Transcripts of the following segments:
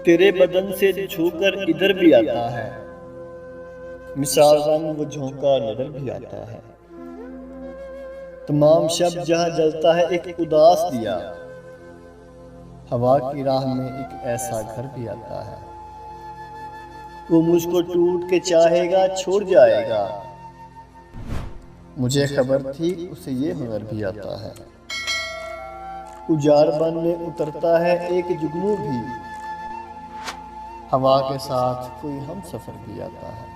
तेरे बदन से छूकर इधर भी आता है, मिसाल रंग वो झोंका नजर भी आता है। तमाम शब जहां जलता है एक उदास दिया, हवा की राह में एक ऐसा घर भी आता है। वो मुझको टूट के चाहेगा छोड़ जाएगा, मुझे खबर थी उसे ये हुनर भी आता है। उजाड़ बन में उतरता है एक जुगनू भी, हवा के साथ कोई हम सफर भी आता है।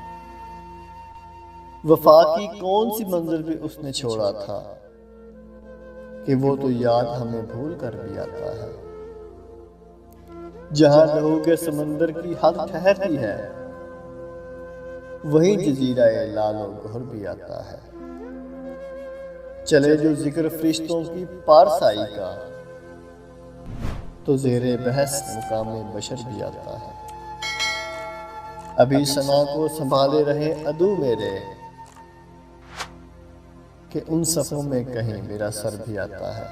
वफा की कौन सी मंजिल पे उसने छोड़ा था, कि वो तो याद हमें भूल कर भी आता है। जहां लहू के समंदर की हद ठहरती है, वहीं जजीरा लालो गोहर भी आता है। चले जो जिक्र फरिश्तों की पारसाई का, तो ज़ेरे बहस मुकामे बशर भी आता है। अभी सना को संभाले रहे अदू मेरे, कि उन सफ़ों में कहीं मेरा सर भी आता है।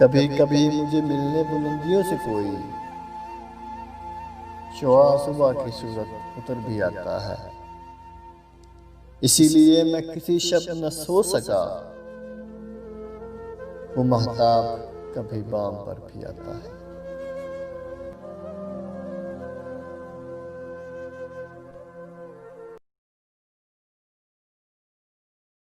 कभी कभी मुझे मिलने बुलंदियों से कोई शुआ सुबह की सूरत उतर भी आता है। इसीलिए मैं किसी शब न सो सका, वो महताब कभी बाम पर भी आता है।